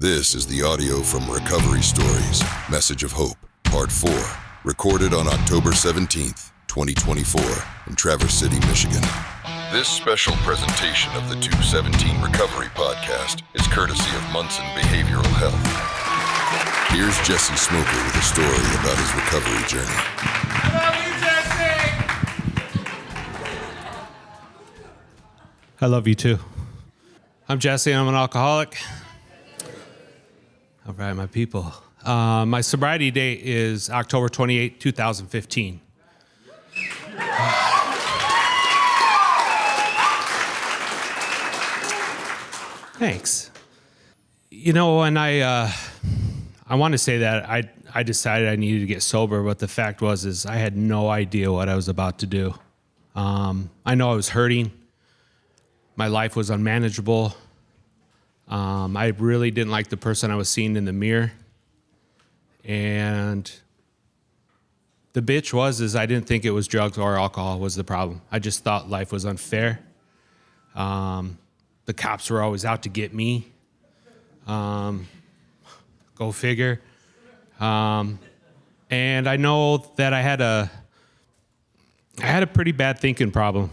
This is the audio from Recovery Stories, Message of Hope, Part 4, recorded on October 17th, 2024, in Traverse City, Michigan. This special presentation of the 217 Recovery Podcast is courtesy of Munson Behavioral Health. Here's Jesse Smoker with a story about his recovery journey. I love you, Jesse! I love you too. I'm Jesse, I'm an alcoholic. All right, my people. My sobriety date is October 28, 2015. Thanks. You know, when I want to say that I decided I needed to get sober, but the fact is I had no idea what I was about to do. I know I was hurting. My life was unmanageable. I really didn't like the person I was seeing in the mirror. And the bitch is I didn't think it was drugs or alcohol was the problem. I just thought life was unfair. The cops were always out to get me. Go figure. And I know that I had a pretty bad thinking problem.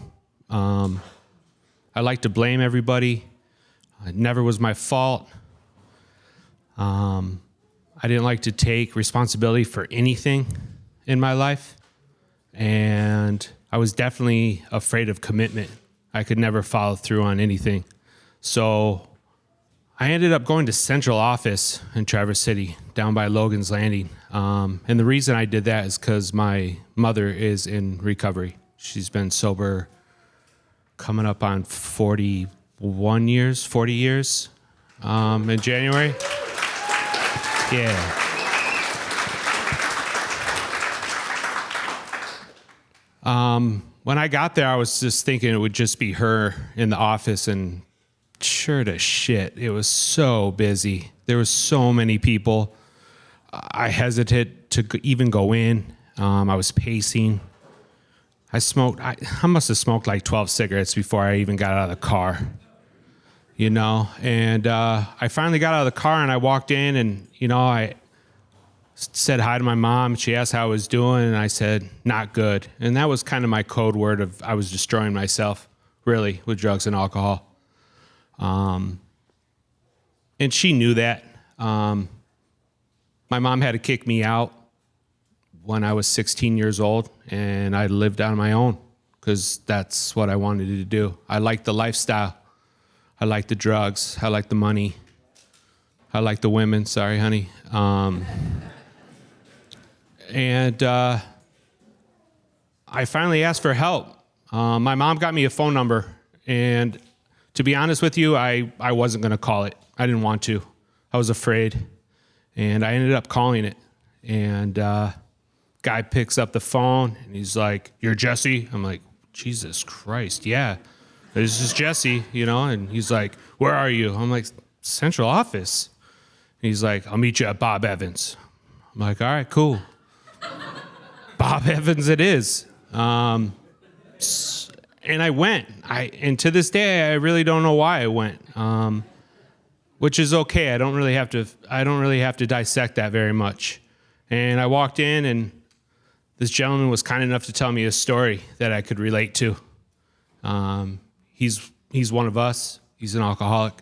I like to blame everybody. It never was my fault. I didn't like to take responsibility for anything in my life. And I was definitely afraid of commitment. I could never follow through on anything. So I ended up going to central office in Traverse City, down by Logan's Landing. And the reason I did that is because my mother is in recovery. She's been sober coming up on 40 years in January. Yeah. When I got there, I was just thinking it would just be her in the office, and sure to shit, it was so busy. There was so many people. I hesitated to even go in. I was pacing. I must have smoked like 12 cigarettes before I even got out of the car. You know, and I finally got out of the car and I walked in and, you know, I said hi to my mom. She asked how I was doing and I said, not good. And that was kind of my code word of I was destroying myself, really, with drugs and alcohol. And she knew that. My mom had to kick me out when I was 16 years old and I lived on my own because that's what I wanted to do. I liked the lifestyle. I like the drugs. I like the money. I like the women. Sorry, honey. And I finally asked for help. My mom got me a phone number. And to be honest with you, I wasn't going to call it. I didn't want to. I was afraid. And I ended up calling it. And guy picks up the phone. And he's like, "You're Jesse?" I'm like, Jesus Christ, yeah. This is Jesse, you know, and he's like, "Where are you?" I'm like, "Central office." And he's like, "I'll meet you at Bob Evans." I'm like, "All right, cool." Bob Evans it is. And I went. And to this day, I really don't know why I went, which is okay. I don't really have to dissect that very much. And I walked in, and this gentleman was kind enough to tell me a story that I could relate to. He's one of us. He's an alcoholic.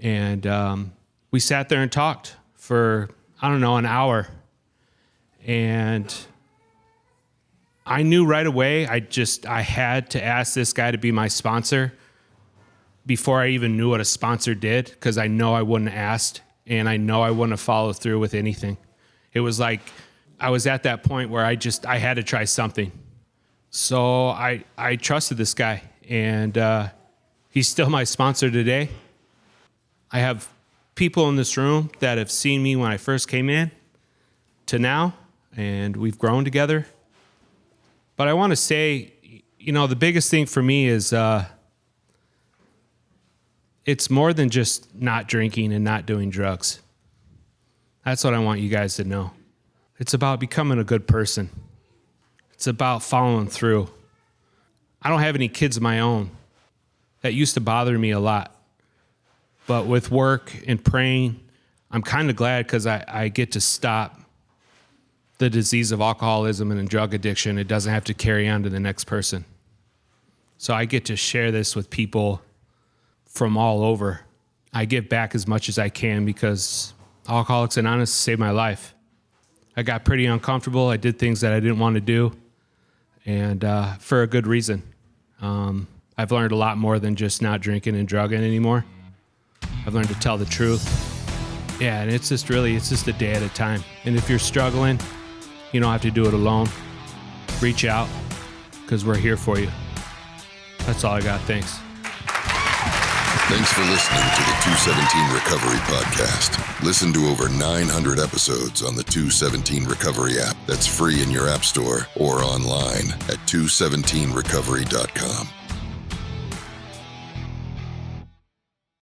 And we sat there and talked for, an hour. And I knew right away, I had to ask this guy to be my sponsor before I even knew what a sponsor did, because I know I wouldn't have asked, and I know I wouldn't have followed through with anything. It was like I was at that point where I had to try something. So I trusted this guy, and he's still my sponsor today. I have people in this room that have seen me when I first came in to now, and we've grown together. But I want to say, you know, the biggest thing for me is it's more than just not drinking and not doing drugs. That's what I want you guys to know. It's about becoming a good person. It's about following through. I don't have any kids of my own. That used to bother me a lot. But with work and praying, I'm kind of glad because I get to stop the disease of alcoholism and drug addiction. It doesn't have to carry on to the next person. So I get to share this with people from all over. I give back as much as I can because Alcoholics Anonymous saved my life. I got pretty uncomfortable. I did things that I didn't want to do, and for a good reason. I've learned a lot more than just not drinking and drugging anymore. I've learned to tell the truth. Yeah, and it's just a day at a time. And if you're struggling, you don't have to do it alone. Reach out, because we're here for you. That's all I got. Thanks. Thanks for listening to the 217 Recovery Podcast. Listen to over 900 episodes on the 217 Recovery app that's free in your app store or online at 217recovery.com.